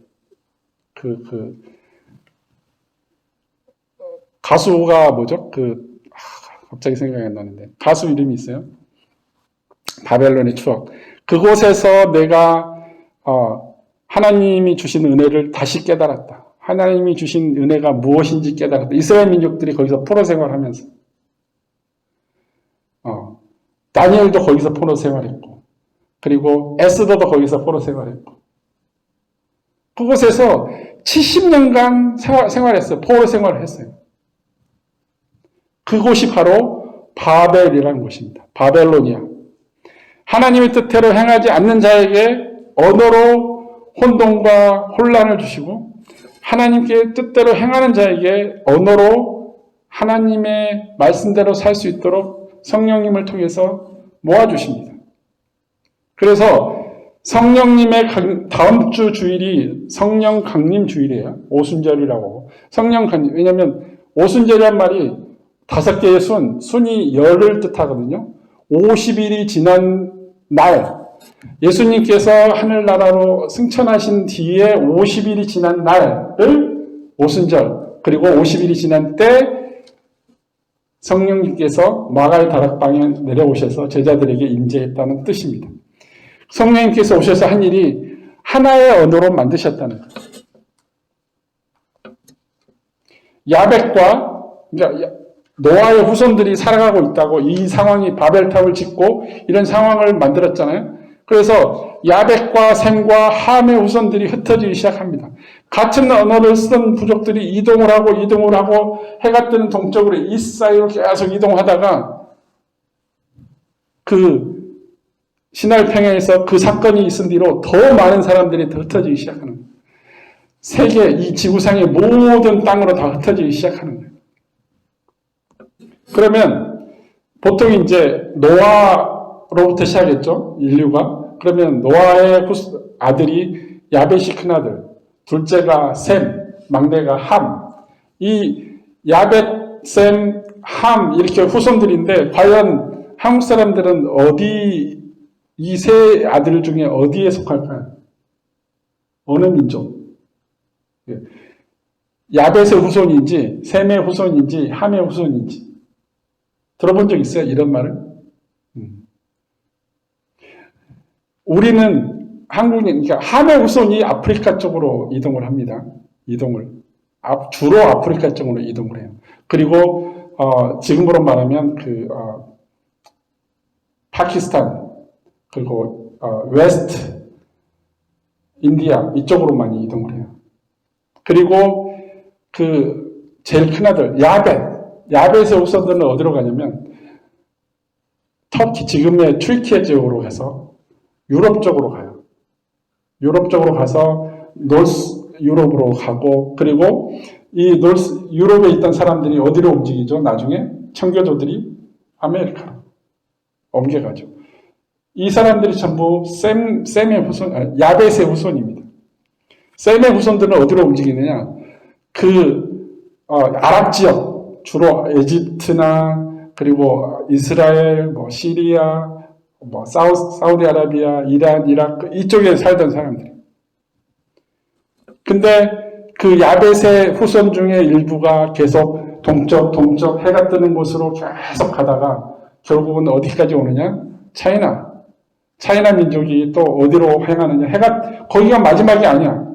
가수가 뭐죠? 갑자기 생각이 안 나는데. 가수 이름이 있어요? 바벨론의 추억. 그곳에서 내가, 하나님이 주신 은혜를 다시 깨달았다. 하나님이 주신 은혜가 무엇인지 깨달았다. 이스라엘 민족들이 거기서 포로 생활하면서. 다니엘도 거기서 포로 생활했고, 그리고 에스더도 거기서 포로 생활했고, 그곳에서 70년간 생활했어요. 포로 생활을 했어요. 그곳이 바로 바벨이라는 곳입니다. 바벨로니아. 하나님의 뜻대로 행하지 않는 자에게 언어로 혼돈과 혼란을 주시고, 하나님께 뜻대로 행하는 자에게 언어로 하나님의 말씀대로 살 수 있도록 성령님을 통해서 모아주십니다. 그래서 성령님의 다음 주 주일이 성령 강림 주일이에요. 오순절이라고. 성령 강림. 왜냐하면 오순절이란 말이 5개의 순이 열을 뜻하거든요. 50일이 지난 날, 예수님께서 하늘나라로 승천하신 뒤에 50일이 지난 날을 오순절, 그리고 50일이 지난 때 성령님께서 마가의 다락방에 내려오셔서 제자들에게 임재했다는 뜻입니다. 성령님께서 오셔서 한 일이 하나의 언어로 만드셨다는 거예요. 야벳과 노아의 후손들이 살아가고 있다고, 이 상황이 바벨탑을 짓고 이런 상황을 만들었잖아요. 그래서 야벳과 셈과 함의 후손들이 흩어지기 시작합니다. 같은 언어를 쓰던 부족들이 이동을 하고 해가 뜨는 동쪽으로 이사이로 계속 이동하다가 그 시나이 평야에서 그 사건이 있은 뒤로 더 많은 사람들이 더 흩어지기 시작하는 거예요. 세계, 이 지구상의 모든 땅으로 다 흩어지기 시작하는 거예요. 그러면 보통 이제 노아로부터 시작했죠. 인류가. 그러면 노아의 아들이 야벳이 큰아들, 둘째가 셈, 막내가 함. 이 야벳, 셈, 함 이렇게 후손들인데 과연 한국 사람들은 이 세 아들 중에 어디에 속할까요? 어느 민족? 야벳의 후손인지 셈의 후손인지 함의 후손인지 들어본 적 있어요? 이런 말을? 우리는 한국인, 그러니까 함의 후손이 아프리카 쪽으로 이동을 합니다. 주로 아프리카 쪽으로 이동을 해요. 그리고 지금으로 말하면 파키스탄, 그리고 웨스트 인디아 이쪽으로 많이 이동을 해요. 그리고 제일 큰 아들 야벳의 후손들은 어디로 가냐면 터키, 지금의 튀르키예 지역으로 가서 유럽 쪽으로 가요. 유럽 쪽으로 가서 노스 유럽으로 가고, 그리고 이 노스 유럽에 있던 사람들이 어디로 움직이죠? 나중에 청교도들이 아메리카로 옮겨가죠. 이 사람들이 전부 셈의 후손, 야벳의 후손입니다. 셈의 후손들은 어디로 움직이느냐? 아랍 지역, 주로 에집트나, 그리고 이스라엘, 시리아, 사우디아라비아, 이란, 이라크, 이쪽에 살던 사람들. 근데 그 야벳의 후손 중에 일부가 계속 동쪽, 해가 뜨는 곳으로 계속 가다가 결국은 어디까지 오느냐? 차이나 민족이 또 어디로 행하느냐? 거기가 마지막이 아니야.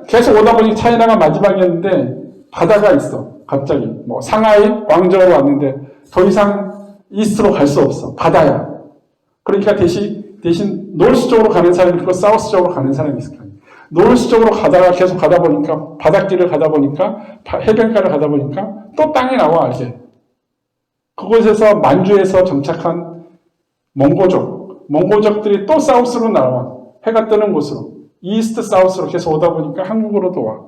계속 오다 보니 차이나가 마지막이었는데 바다가 있어. 갑자기. 상하이, 광저우로 왔는데 더 이상 이스트로 갈 수 없어. 바다야. 그러니까 대신 노스 쪽으로 가는 사람이 있고 사우스 쪽으로 가는 사람이 있을 거예요. 노스 쪽으로 계속 가다 보니까, 바닷길을 가다 보니까, 해변가를 가다 보니까 또 땅이 나와, 이제. 그곳에서 만주에서 정착한 몽고족들이 또 사우스로 나와. 해가 뜨는 곳으로. 이스트 사우스로 계속 오다 보니까 한국으로도 와.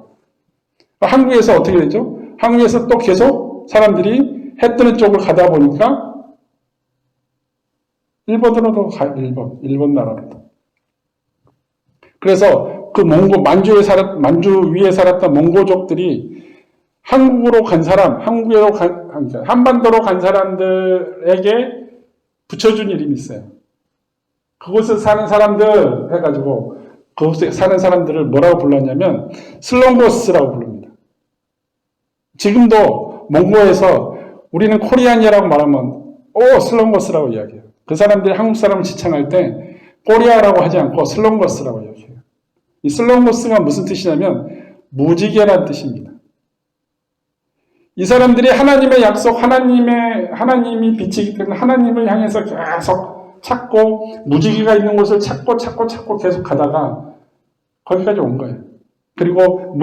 한국에서 어떻게 되죠? 한국에서 또 계속 사람들이 해 뜨는 쪽을 가다 보니까 일본으로도 가, 일본 나라로도. 그래서 그 만주 위에 살았던 몽고족들이 한국으로 간 사람, 한반도로 간 사람들에게 붙여준 이름이 있어요. 그곳에 사는 사람들 해가지고 그곳에 사는 사람들을 뭐라고 불렀냐면 슬롱고스라고 부릅니다. 지금도 몽고에서 우리는 코리안이라고 말하면 슬롱고스라고 이야기해요. 그 사람들이 한국 사람을 지칭할 때 코리아라고 하지 않고 슬롱고스라고 이야기해요. 이 슬롱고스가 무슨 뜻이냐면 무지개라는 뜻입니다. 이 사람들이 하나님의 약속, 하나님이 빛이기 때문에 하나님을 향해서 계속 찾고 무지개가 있는 곳을 찾고 계속 가다가 거기까지 온 거예요. 그리고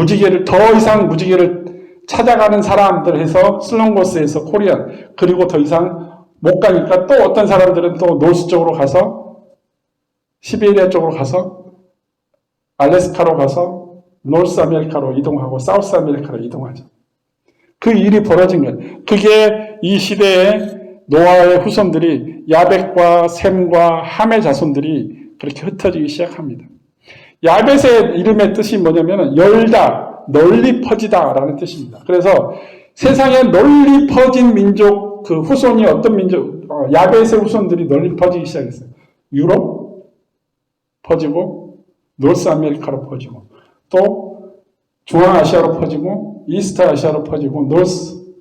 더 이상 무지개를 찾아가는 사람들 해서 슬롱고스에서 코리안, 그리고 더 이상 못 가니까 또 어떤 사람들은 또 노스 쪽으로 가서 시베리아 쪽으로 가서 알래스카로 가서 노스 아메리카로 이동하고 사우스 아메리카로 이동하죠. 그 일이 벌어진 거예요. 그게 이 시대의 노아의 후손들이 야벳과 셈과 함의 자손들이 그렇게 흩어지기 시작합니다. 야벳의 이름의 뜻이 뭐냐면 열다, 널리 퍼지다 라는 뜻입니다. 그래서 세상에 널리 퍼진 민족, 그 후손이 어떤 민족, 야벳의 후손들이 널리 퍼지기 시작했어요. 유럽 퍼지고, 노스 아메리카로 퍼지고, 또 중앙아시아로 퍼지고, 이스트 아시아로 퍼지고, 노스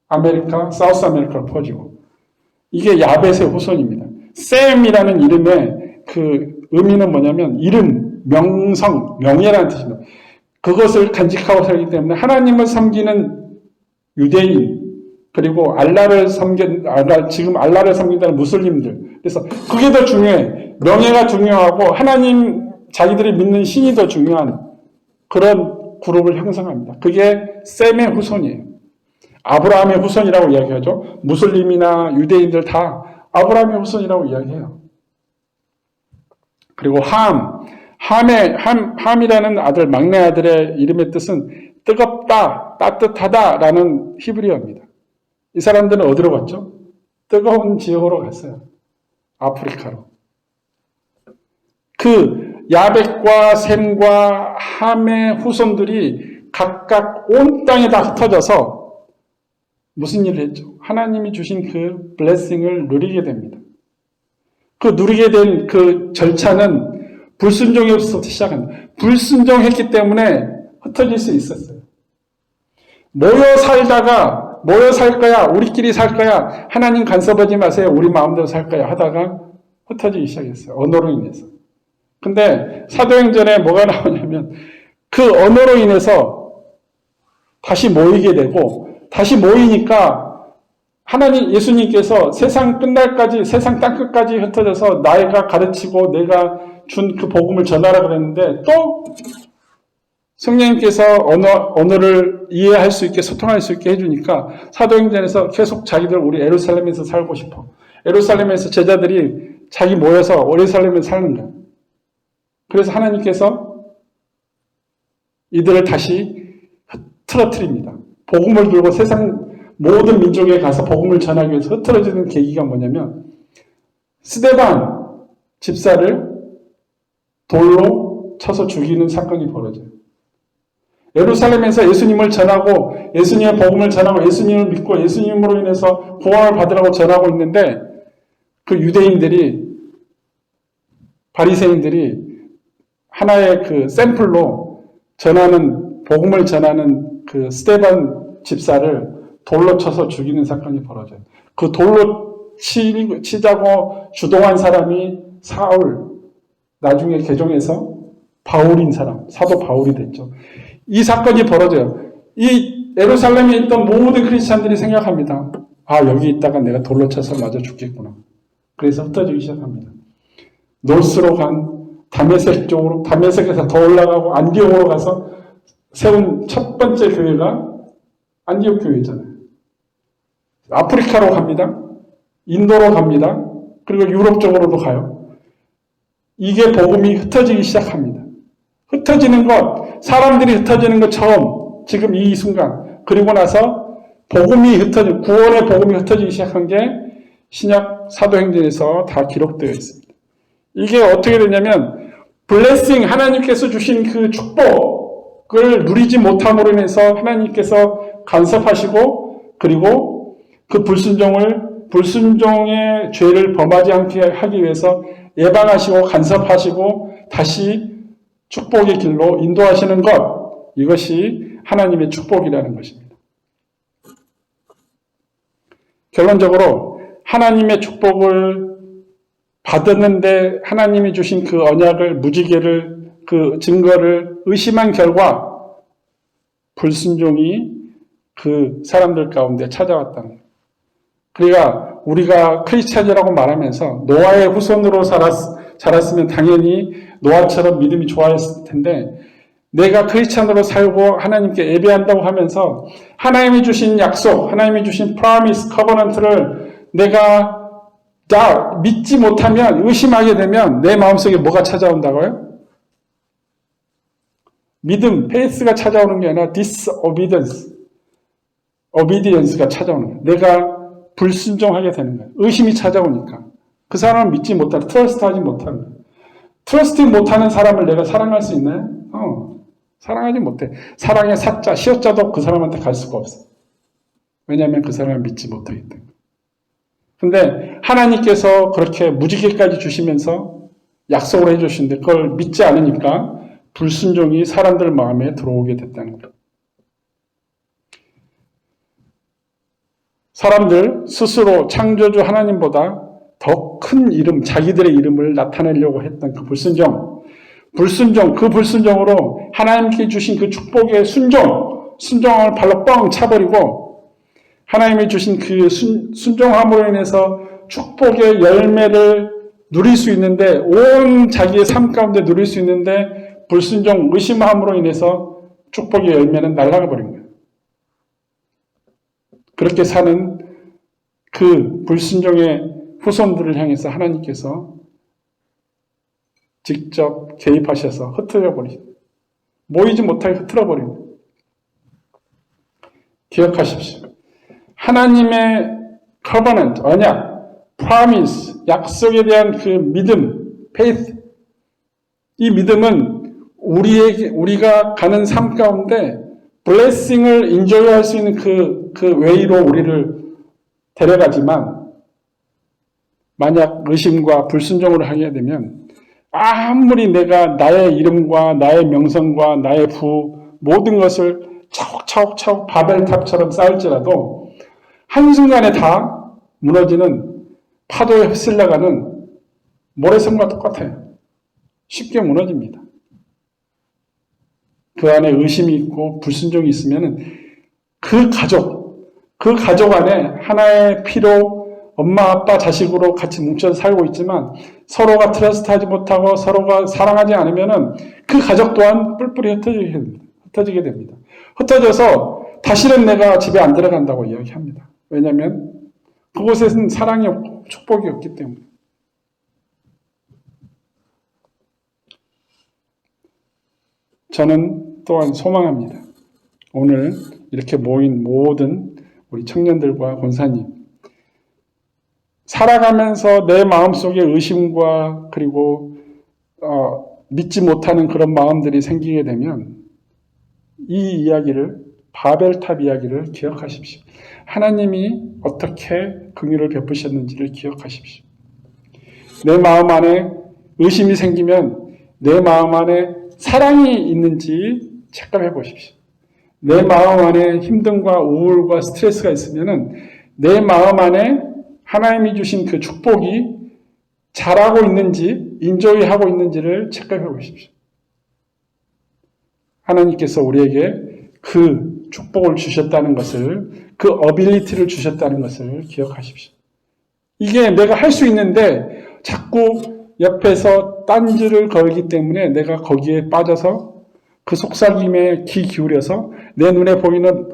아메리카, 사우스 아메리카로 퍼지고, 이게 야벳의 후손입니다. 셈이라는 이름의 그 의미는 뭐냐면 이름, 명성, 명예라는 뜻입니다. 그것을 간직하고 살기 때문에 하나님을 섬기는 유대인, 그리고 지금 알라를 섬긴다는 무슬림들. 그래서 그게 더 중요해. 명예가 중요하고 자기들이 믿는 신이 더 중요한 그런 그룹을 형성합니다. 그게 셈의 후손이에요. 아브라함의 후손이라고 이야기하죠. 무슬림이나 유대인들 다 아브라함의 후손이라고 이야기해요. 그리고 함이라는 막내 아들의 이름의 뜻은 뜨겁다, 따뜻하다라는 히브리어입니다. 이 사람들은 어디로 갔죠? 뜨거운 지역으로 갔어요. 아프리카로. 그 야벳과 셈과 함의 후손들이 각각 온 땅에 다 흩어져서 무슨 일을 했죠? 하나님이 주신 그 블레싱을 누리게 됩니다. 그 누리게 된 그 절차는 불순종에서부터 시작합니다. 불순종했기 때문에 흩어질 수 있었어요. 모여 살 거야, 우리끼리 살 거야, 하나님 간섭하지 마세요, 우리 마음대로 살 거야 하다가 흩어지기 시작했어요. 언어로 인해서. 근데 사도행전에 뭐가 나오냐면 그 언어로 인해서 다시 모이게 되고, 다시 모이니까 예수님께서 세상 끝날까지, 세상 땅끝까지 흩어져서 내가 가르치고 내가 준 그 복음을 전하라 그랬는데 또 성령님께서 언어를 이해할 수 있게, 소통할 수 있게 해주니까 사도행전에서 계속 자기들 우리 예루살렘에서 살고 싶어. 예루살렘에서 제자들이 자기 모여서 예루살렘에서 사는 거야. 그래서 하나님께서 이들을 다시 흐트러뜨립니다. 복음을 들고 세상 모든 민족에 가서 복음을 전하기 위해서 흐트러지는 계기가 뭐냐면 스데반 집사를 돌로 쳐서 죽이는 사건이 벌어져요. 예루살렘에서 예수님을 전하고 예수님의 복음을 전하고 예수님을 믿고 예수님으로 인해서 구원을 받으라고 전하고 있는데 그 유대인들이, 바리새인들이 하나의 그 샘플로 복음을 전하는 그 스데반 집사를 돌로 쳐서 죽이는 사건이 벌어져요. 그 돌로 치자고 주동한 사람이 사울, 나중에 개종해서 바울인 사람, 사도 바울이 됐죠. 이 사건이 벌어져요. 이 예루살렘에 있던 모든 크리스찬들이 생각합니다. 여기 있다가 내가 돌로 쳐서 맞아 죽겠구나. 그래서 흩어지기 시작합니다. 노스로 간 다메섹 쪽으로, 다메섹에서 더 올라가고 안디옥으로 가서 세운 첫 번째 교회가 안디옥 교회잖아요. 아프리카로 갑니다. 인도로 갑니다. 그리고 유럽 쪽으로도 가요. 이게 복음이 흩어지기 시작합니다. 흩어지는 것, 사람들이 흩어지는 것 처음, 지금 이 순간, 그리고 나서 구원의 복음이 흩어지기 시작한 게 신약 사도행전에서 다 기록되어 있습니다. 이게 어떻게 되냐면, 블레싱, 하나님께서 주신 그 축복을 누리지 못함으로 인해서 하나님께서 간섭하시고, 그리고 그 불순종의 죄를 범하지 않게 하기 위해서 예방하시고 간섭하시고 다시 축복의 길로 인도하시는 것, 이것이 하나님의 축복이라는 것입니다. 결론적으로 하나님의 축복을 받았는데 하나님이 주신 그 언약을, 무지개를, 그 증거를 의심한 결과 불순종이 그 사람들 가운데 찾아왔다는 거예요. 그러니까 우리가 크리스찬이라고 말하면서 노아의 후손으로 자랐으면 당연히 노아처럼 믿음이 좋아했을 텐데, 내가 크리스찬으로 살고 하나님께 예배한다고 하면서 하나님이 주신 약속, 하나님이 주신 프로미스, 커버넌트를 내가 믿지 못하면, 의심하게 되면 내 마음속에 뭐가 찾아온다고요? 믿음, 페이스가 찾아오는 게 아니라 obedience가 찾아오는 거예요. 내가 불순종하게 되는 거예요. 의심이 찾아오니까. 그 사람을 믿지 못하는, 트러스트하지 못하는 거예요. 트러스트 못하는 사람을 내가 사랑할 수 있나요? 사랑하지 못해. 사랑의 사자, 시어자도 그 사람한테 갈 수가 없어. 왜냐하면 그 사람을 믿지 못하기 때문에. 근데 하나님께서 그렇게 무지개까지 주시면서 약속을 해주시는데 그걸 믿지 않으니까 불순종이 사람들 마음에 들어오게 됐다는 거예요. 사람들 스스로 창조주 하나님보다 더 큰 이름, 자기들의 이름을 나타내려고 했던 그 불순종으로 하나님께 주신 그 축복의 순종을 발로 뻥 차버리고, 하나님이 주신 그 순종함으로 인해서 축복의 열매를 누릴 수 있는데, 온 자기의 삶 가운데 누릴 수 있는데, 불순종, 의심함으로 인해서 축복의 열매는 날아가 버린 거예요. 그렇게 사는 그 불순종의 후손들을 향해서 하나님께서 직접 개입하셔서 흩어져 버리죠. 모이지 못하게 흩어져 버린 거예요. 기억하십시오. 하나님의 covenant, 언약, promise, 약속에 대한 그 믿음, faith, 이 믿음은 우리가 가는 삶 가운데 blessing을 enjoy할 수 있는 그 웨이로 우리를 데려가지만, 만약 의심과 불순종을 하게 되면 아무리 내가 나의 이름과 나의 명성과 나의 모든 것을 차곡차곡 바벨탑처럼 쌓을지라도 한순간에 다 무너지는, 파도에 휩쓸려가는 모래성과 똑같아요. 쉽게 무너집니다. 그 안에 의심이 있고 불순종이 있으면 그 가족 안에 하나의 피로 엄마, 아빠, 자식으로 같이 뭉쳐서 살고 있지만 서로가 트러스트하지 못하고 서로가 사랑하지 않으면 그 가족 또한 뿔뿔이 흩어지게 됩니다. 흩어져서 다시는 내가 집에 안 들어간다고 이야기합니다. 왜냐하면 그곳에는 사랑이 없고 축복이 없기 때문에. 저는 또한 소망합니다. 오늘 이렇게 모인 모든 우리 청년들과 권사님, 살아가면서 내 마음속에 의심과 그리고 믿지 못하는 그런 마음들이 생기게 되면 이 이야기를, 바벨탑 이야기를 기억하십시오. 하나님이 어떻게 긍휼을 베푸셨는지를 기억하십시오. 내 마음 안에 의심이 생기면 내 마음 안에 사랑이 있는지 체크해 보십시오. 내 마음 안에 힘듦과 우울과 스트레스가 있으면 내 마음 안에 하나님이 주신 그 축복이 잘하고 있는지, 인조이하고 있는지를 체크해 보십시오. 하나님께서 우리에게 그 축복을 주셨다는 것을, 그 어빌리티를 주셨다는 것을 기억하십시오. 이게 내가 할 수 있는데 자꾸 옆에서 딴지를 걸기 때문에 내가 거기에 빠져서 그 속삭임에 귀 기울여서 내 눈에 보이는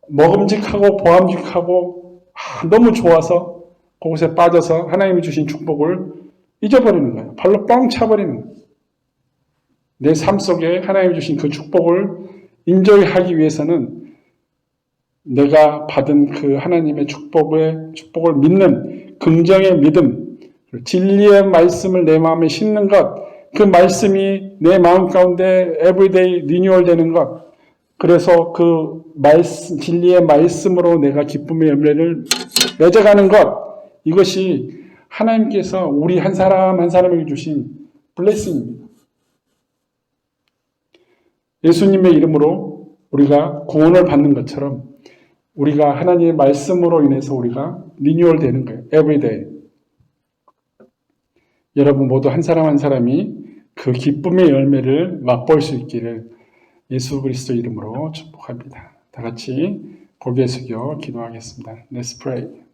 먹음직하고 보암직하고 너무 좋아서 그곳에 빠져서 하나님이 주신 축복을 잊어버리는 거예요. 발로 뻥 차버리는 거예요. 내 삶 속에 하나님이 주신 그 축복을 인정하기 위해서는 내가 받은 그 하나님의 축복을 믿는 긍정의 믿음, 진리의 말씀을 내 마음에 심는 것, 그 말씀이 내 마음 가운데 everyday 리뉴얼 되는 것, 그래서 그 진리의 말씀으로 내가 기쁨의 열매를 맺어가는 것, 이것이 하나님께서 우리 한 사람 한 사람에게 주신 블레싱입니다. 예수님의 이름으로 우리가 구원을 받는 것처럼 우리가 하나님의 말씀으로 인해서 우리가 리뉴얼 되는 거예요. everyday. 여러분 모두 한 사람 한 사람이 그 기쁨의 열매를 맛볼 수 있기를 예수 그리스도 이름으로 축복합니다. 다 같이 고개 숙여 기도하겠습니다. Let's pray.